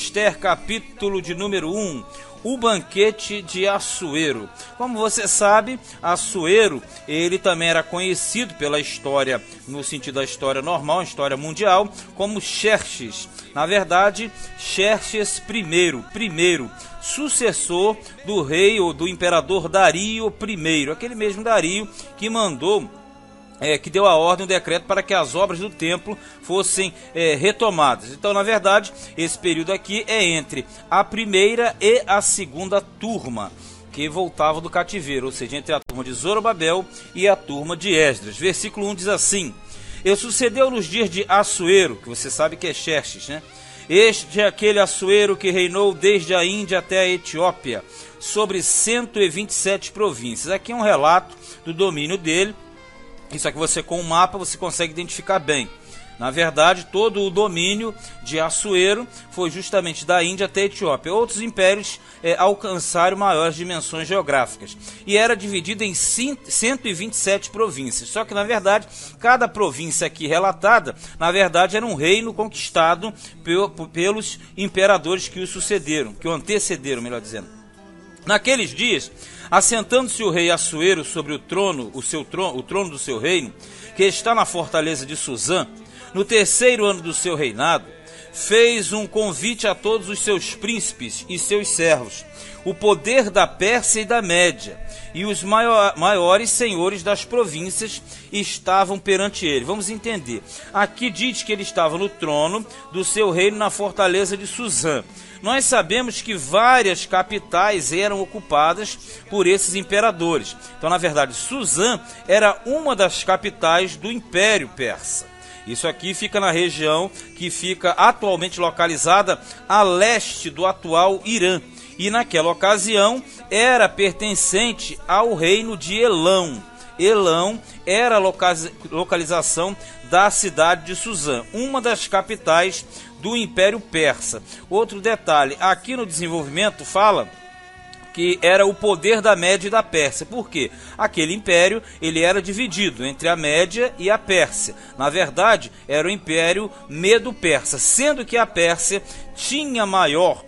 Esther, capítulo de número 1, o banquete de Assuero. Como você sabe, Assuero, ele também era conhecido pela história, no sentido da história normal, história mundial, como Xerxes. Na verdade, Xerxes primeiro, sucessor do rei ou do imperador Dario I, aquele mesmo Dario que mandou, que deu a ordem, o decreto para que as obras do templo fossem retomadas. Então, na verdade, esse período aqui é entre a primeira e a segunda turma que voltava do cativeiro, ou seja, entre a turma de Zorobabel e a turma de Esdras. Versículo 1 diz assim: E sucedeu nos dias de Assuero, que você sabe que é Xerxes, né? Este é aquele Assuero que reinou desde a Índia até a Etiópia, sobre 127 províncias. Aqui é um relato do domínio dele. Isso aqui você, com o mapa, você consegue identificar bem. Na verdade, todo o domínio de Assuero foi justamente da Índia até a Etiópia. Outros impérios alcançaram maiores dimensões geográficas. E era dividido em 127 províncias. Só que, na verdade, cada província aqui relatada, na verdade, era um reino conquistado pelos imperadores que o sucederam, que o antecederam, melhor dizendo. Naqueles dias, assentando-se o rei Assuero sobre o trono do seu reino, que está na fortaleza de Suzã, no terceiro ano do seu reinado, fez um convite a todos os seus príncipes e seus servos, o poder da Pérsia e da Média, e os maiores senhores das províncias estavam perante ele. Vamos entender. Aqui diz que ele estava no trono do seu reino na fortaleza de Suzã. Nós sabemos que várias capitais eram ocupadas por esses imperadores. Então, na verdade, Suzã era uma das capitais do Império Persa. Isso aqui fica na região que fica atualmente localizada a leste do atual Irã. E naquela ocasião era pertencente ao reino de Elão. Elão era a localização da cidade de Suzã, uma das capitais do Império Persa. Outro detalhe, aqui no desenvolvimento fala que era o poder da Média e da Pérsia. Por quê? Aquele império ele era dividido entre a Média e a Pérsia. Na verdade, era o Império Medo-Persa, sendo que a Pérsia tinha maior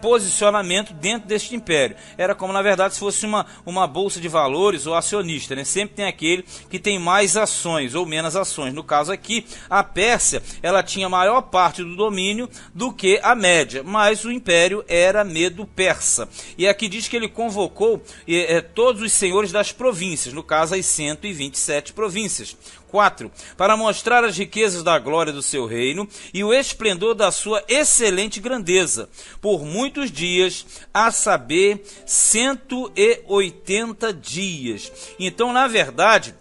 posicionamento dentro deste império. Era como, na verdade, se fosse uma bolsa de valores ou acionista, né? Sempre tem aquele que tem mais ações ou menos ações. No caso aqui, a Pérsia, ela tinha maior parte do domínio do que a Média, mas o império era Medo-Persa. E aqui diz que ele convocou todos os senhores das províncias, no caso as 127 províncias. 4. Para mostrar as riquezas da glória do seu reino e o esplendor da sua excelente grandeza, por muitos dias, a saber, 180 dias. Então, na verdade,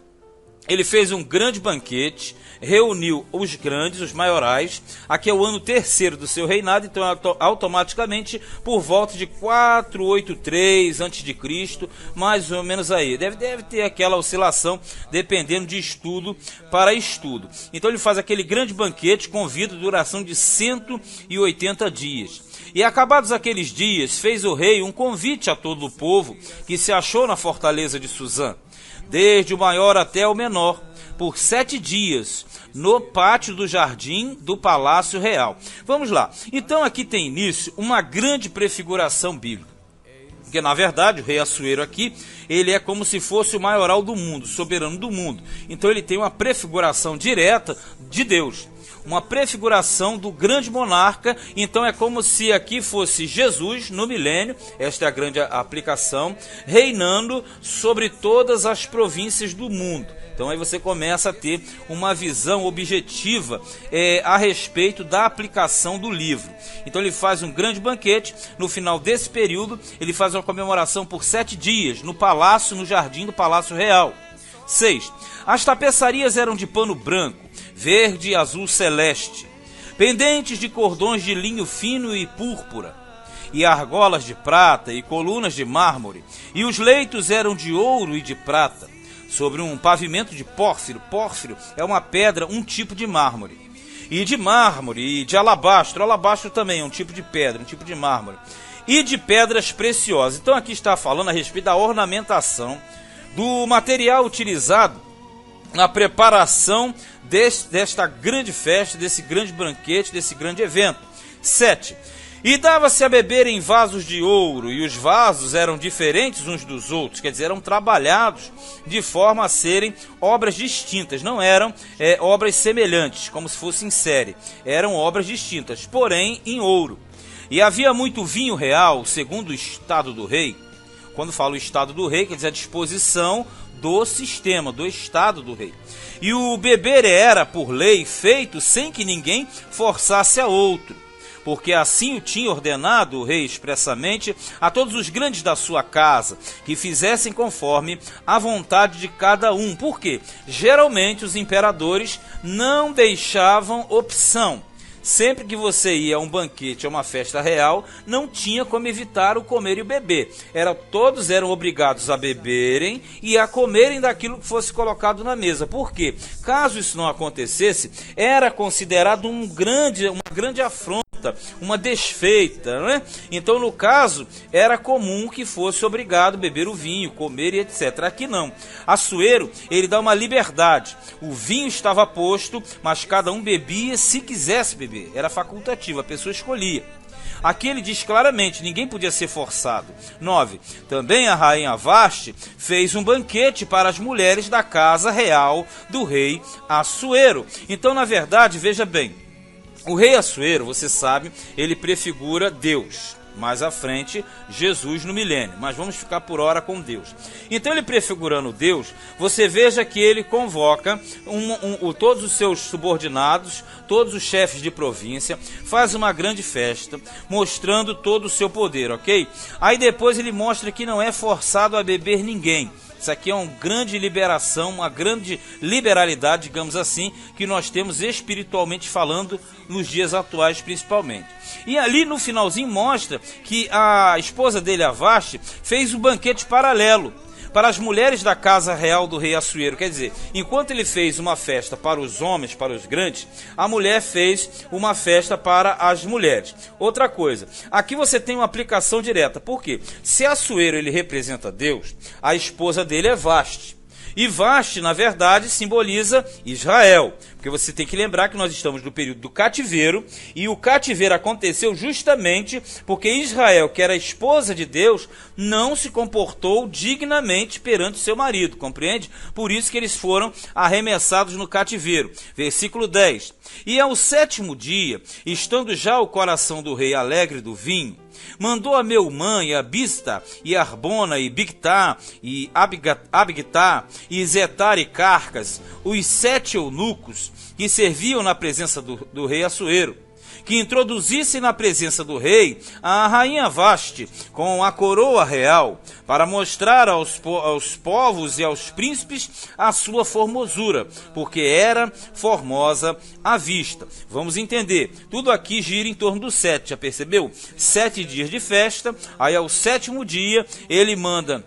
ele fez um grande banquete, reuniu os grandes, os maiorais. Aqui é o ano terceiro do seu reinado, então automaticamente por volta de 483 a.C., mais ou menos aí. Deve ter aquela oscilação, dependendo de estudo para estudo. Então ele faz aquele grande banquete com vida de duração de 180 dias. E acabados aqueles dias, fez o rei um convite a todo o povo que se achou na fortaleza de Suzã, desde o maior até o menor, por 7 dias, no pátio do jardim do Palácio Real. Vamos lá. Então aqui tem início uma grande prefiguração bíblica. Porque, na verdade, o rei Assuero aqui, ele é como se fosse o maioral do mundo, soberano do mundo. Então ele tem uma prefiguração direta de Deus. Uma prefiguração do grande monarca. Então é como se aqui fosse Jesus no milênio, esta é a grande aplicação, reinando sobre todas as províncias do mundo. Então aí você começa a ter uma visão objetiva a respeito da aplicação do livro. Então ele faz um grande banquete. No final desse período, ele faz uma comemoração por 7 dias no palácio, no jardim do Palácio Real. 6. As tapeçarias eram de pano branco, verde e azul celeste, pendentes de cordões de linho fino e púrpura, e argolas de prata e colunas de mármore, e os leitos eram de ouro e de prata, sobre um pavimento de pórfiro. Pórfiro é uma pedra, um tipo de mármore. E de mármore, e de alabastro. Alabastro também é um tipo de pedra, um tipo de mármore. E de pedras preciosas. Então aqui está falando a respeito da ornamentação, do material utilizado na preparação desta grande festa, desse grande banquete, desse grande evento. 7. E dava-se a beber em vasos de ouro, e os vasos eram diferentes uns dos outros, quer dizer, eram trabalhados de forma a serem obras distintas, não eram obras semelhantes, como se fossem em série, eram obras distintas, porém em ouro. E havia muito vinho real, segundo o estado do rei. Quando falo estado do rei, quer dizer a disposição do sistema, do estado do rei. E o beber era, por lei, feito sem que ninguém forçasse a outro, porque assim o tinha ordenado o rei expressamente a todos os grandes da sua casa, que fizessem conforme a vontade de cada um. Porque geralmente os imperadores não deixavam opção. Sempre que você ia a um banquete, a uma festa real, não tinha como evitar o comer e o beber. Todos eram obrigados a beberem e a comerem daquilo que fosse colocado na mesa. Por quê? Caso isso não acontecesse, era considerado uma grande afronta, uma desfeita, não é? Então, no caso, era comum que fosse obrigado a beber o vinho, comer e etc. Aqui não. Assuero, ele dá uma liberdade. O vinho estava posto, mas cada um bebia se quisesse beber. Era facultativo, a pessoa escolhia. Aqui ele diz claramente, ninguém podia ser forçado. 9. Também a rainha Vaste fez um banquete para as mulheres da casa real do rei Assuero. Então, na verdade, veja bem, o rei Assuero, você sabe, ele prefigura Deus. Mais à frente, Jesus no milênio. Mas vamos ficar por hora com Deus. Então, ele prefigurando Deus, você veja que ele convoca todos os seus subordinados, todos os chefes de província, faz uma grande festa, mostrando todo o seu poder, ok? Aí depois ele mostra que não é forçado a beber ninguém. Isso aqui é uma grande liberação, uma grande liberalidade, digamos assim, que nós temos espiritualmente falando nos dias atuais principalmente. E ali no finalzinho mostra que a esposa dele, a Vaste, fez um banquete paralelo para as mulheres da casa real do rei Assuero. Quer dizer, enquanto ele fez uma festa para os homens, para os grandes, a mulher fez uma festa para as mulheres. Outra coisa, aqui você tem uma aplicação direta. Por quê? Se Assuero ele representa Deus, a esposa dele é Vaste. E Vaste, na verdade, simboliza Israel. Porque você tem que lembrar que nós estamos no período do cativeiro, e o cativeiro aconteceu justamente porque Israel, que era a esposa de Deus, não se comportou dignamente perante seu marido, compreende? Por isso que eles foram arremessados no cativeiro. Versículo 10. E ao 7º dia, estando já o coração do rei alegre do vinho, mandou a Meumã e a Bista e Arbona e Bigtá e Abigtá e Zetar e Carcas, os 7 eunucos que serviam na presença do rei Assuero, que introduzissem na presença do rei a rainha Vaste com a coroa real, para mostrar aos povos e aos príncipes a sua formosura, porque era formosa à vista. Vamos entender, tudo aqui gira em torno do 7, já percebeu? 7 dias de festa, aí ao 7º dia ele manda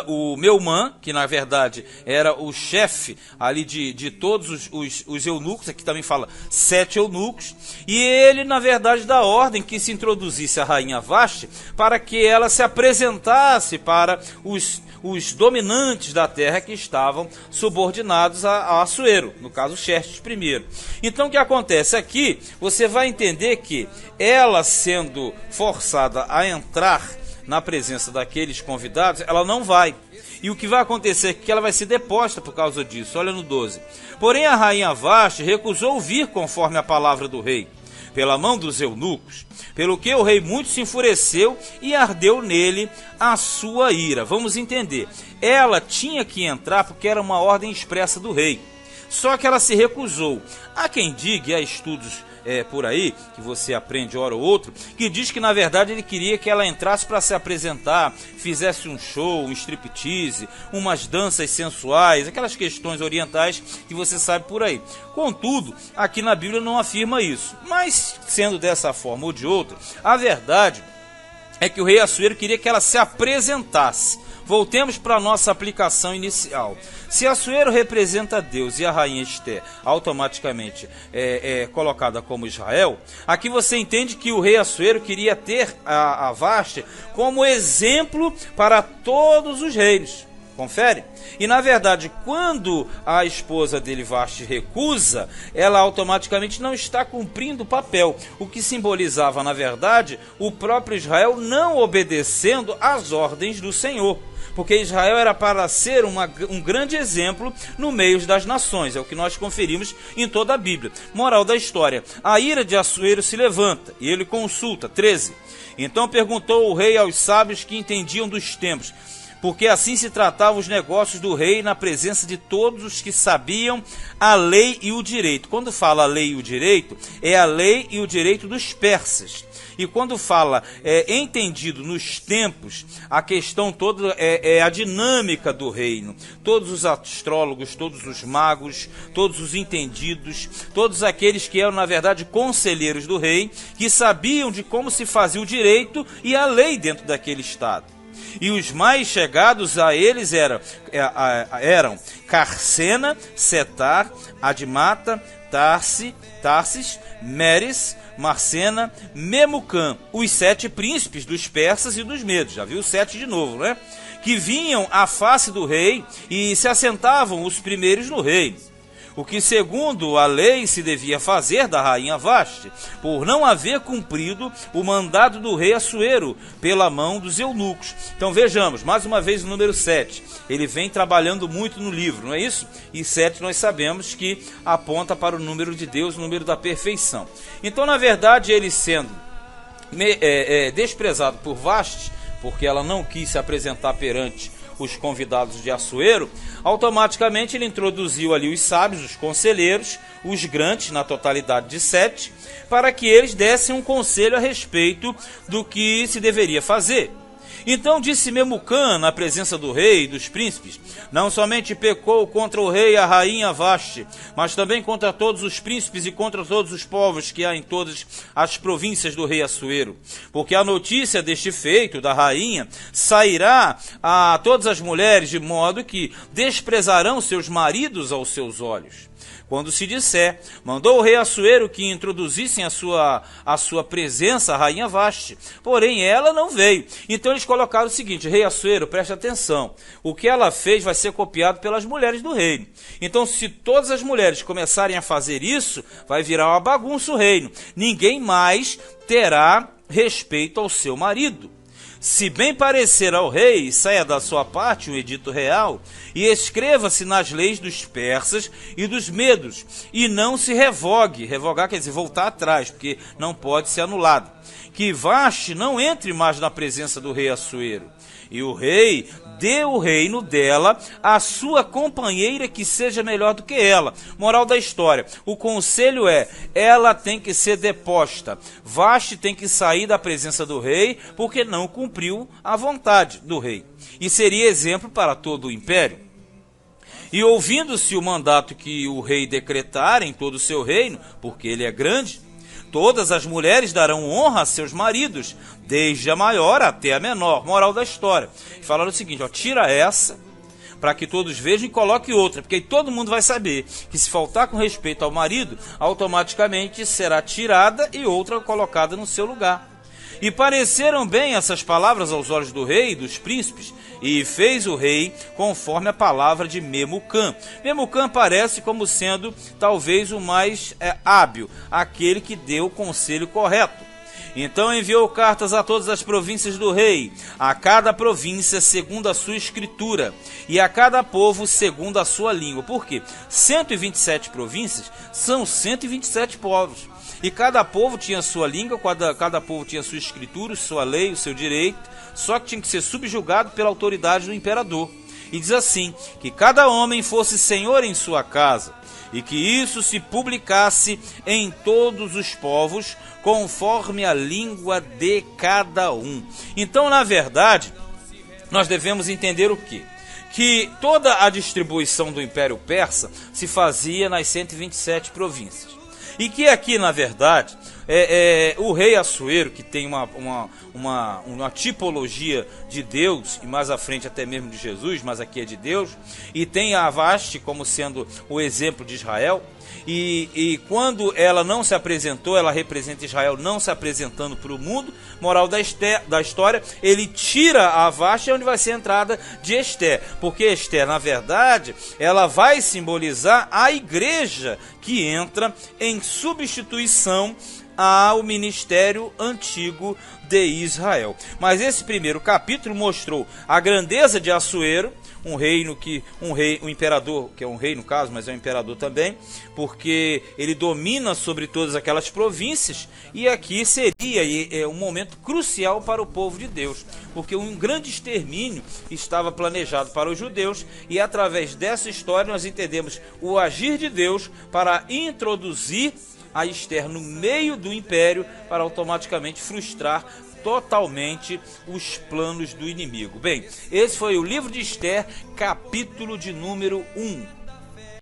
o Meumã, que na verdade era o chefe ali de todos os eunucos, aqui também fala 7 eunucos, e ele na verdade dá ordem que se introduzisse a rainha Vaste para que ela se apresentasse para os dominantes da terra que estavam subordinados a Assuero, no caso Xerxes I. Então o que acontece aqui, você vai entender que ela sendo forçada a entrar na presença daqueles convidados, ela não vai. E o que vai acontecer é que ela vai ser deposta por causa disso. Olha no 12. Porém a rainha Vaste recusou vir conforme a palavra do rei, pela mão dos eunucos, pelo que o rei muito se enfureceu e ardeu nele a sua ira. Vamos entender. Ela tinha que entrar porque era uma ordem expressa do rei. Só que ela se recusou. Há quem diga, e há estudos por aí, que você aprende hora ou outra, que diz que na verdade ele queria que ela entrasse para se apresentar, fizesse um show, um striptease, umas danças sensuais, aquelas questões orientais que você sabe por aí. Contudo, aqui na Bíblia não afirma isso. Mas, sendo dessa forma ou de outra, a verdade é que o rei Assuero queria que ela se apresentasse. Voltemos para a nossa aplicação inicial. Se Assuero representa Deus e a rainha Ester automaticamente é colocada como Israel, aqui você entende que o rei Assuero queria ter a Vaste como exemplo para todos os reinos. Confere? E na verdade, quando a esposa dele, Vasti, recusa, ela automaticamente não está cumprindo o papel, o que simbolizava, na verdade, o próprio Israel não obedecendo às ordens do Senhor. Porque Israel era para ser um grande exemplo no meio das nações, é o que nós conferimos em toda a Bíblia. Moral da história: a ira de Assuero se levanta e ele consulta. 13. Então perguntou o rei aos sábios que entendiam dos tempos, porque assim se tratavam os negócios do rei na presença de todos os que sabiam a lei e o direito. Quando fala a lei e o direito, é a lei e o direito dos persas. E quando fala entendido nos tempos, a questão toda é a dinâmica do reino. Todos os astrólogos, todos os magos, todos os entendidos, todos aqueles que eram, na verdade, conselheiros do rei, que sabiam de como se fazia o direito e a lei dentro daquele estado. E os mais chegados a eles eram Carcena, Setar, Admata, Tarsis, Meres, Marcena, Memucã, os 7 príncipes dos persas e dos medos. Já viu 7 de novo, né? Que vinham à face do rei e se assentavam os primeiros no rei. O que segundo a lei se devia fazer da rainha Vasti, por não haver cumprido o mandado do rei Assuero pela mão dos eunucos. Então vejamos, mais uma vez o número 7. Ele vem trabalhando muito no livro, não é isso? E 7 nós sabemos que aponta para o número de Deus, o número da perfeição. Então, na verdade, ele sendo desprezado por Vasti, porque ela não quis se apresentar perante os convidados de Assuero, automaticamente ele introduziu ali os sábios, os conselheiros, os grandes, na totalidade de 7, para que eles dessem um conselho a respeito do que se deveria fazer. Então disse Memucã na presença do rei e dos príncipes: não somente pecou contra o rei e a rainha Vasti, mas também contra todos os príncipes e contra todos os povos que há em todas as províncias do rei Assuero. Porque a notícia deste feito da rainha sairá a todas as mulheres, de modo que desprezarão seus maridos aos seus olhos. Quando se disser, mandou o rei Assuero que introduzissem a sua presença a rainha Vasti, porém ela não veio. Então eles colocaram o seguinte: rei Assuero, preste atenção, o que ela fez vai ser copiado pelas mulheres do reino. Então se todas as mulheres começarem a fazer isso, vai virar uma bagunça o reino. Ninguém mais terá respeito ao seu marido. Se bem parecer ao rei, saia da sua parte um edito real, e escreva-se nas leis dos persas e dos medos, e não se revogue. Revogar quer dizer voltar atrás, porque não pode ser anulado. Que Vasti não entre mais na presença do rei Assuero, e o rei dê o reino dela à sua companheira que seja melhor do que ela. Moral da história: o conselho ela tem que ser deposta. Vasti tem que sair da presença do rei porque não cumpriu a vontade do rei. E seria exemplo para todo o império. E ouvindo-se o mandato que o rei decretar em todo o seu reino, porque ele é grande, todas as mulheres darão honra a seus maridos, desde a maior até a menor. Moral da história: falaram o seguinte, tira essa, para que todos vejam, e coloque outra, porque aí todo mundo vai saber que se faltar com respeito ao marido, automaticamente será tirada e outra colocada no seu lugar. E pareceram bem essas palavras aos olhos do rei e dos príncipes, e fez o rei conforme a palavra de Memucã. Memucã parece como sendo talvez o mais hábil, aquele que deu o conselho correto. Então enviou cartas a todas as províncias do rei, a cada província segundo a sua escritura, e a cada povo segundo a sua língua. Por quê? 127 províncias são 127 povos. E cada povo tinha sua língua, cada povo tinha sua escritura, sua lei, o seu direito, só que tinha que ser subjugado pela autoridade do imperador. E diz assim, que cada homem fosse senhor em sua casa, e que isso se publicasse em todos os povos, conforme a língua de cada um. Então, na verdade, nós devemos entender o quê? Que toda a distribuição do Império Persa se fazia nas 127 províncias. E que aqui, na verdade, o rei Assuero, que tem uma tipologia de Deus, e mais à frente até mesmo de Jesus, mas aqui é de Deus, e tem a Vasti como sendo o exemplo de Israel, E quando ela não se apresentou, ela representa Israel não se apresentando para o mundo. Moral da história, ele tira a Vasti, onde vai ser a entrada de Esther, porque Esther, na verdade, ela vai simbolizar a igreja que entra em substituição ao ministério antigo de Israel. Mas esse primeiro capítulo mostrou a grandeza de Assuero, um imperador, que é um rei no caso, mas é um imperador também, porque ele domina sobre todas aquelas províncias, e aqui seria um momento crucial para o povo de Deus, porque um grande extermínio estava planejado para os judeus, e através dessa história nós entendemos o agir de Deus para introduzir a Esther no meio do império, para automaticamente frustrar totalmente os planos do inimigo. Bem, esse foi o livro de Esther, capítulo de número 1.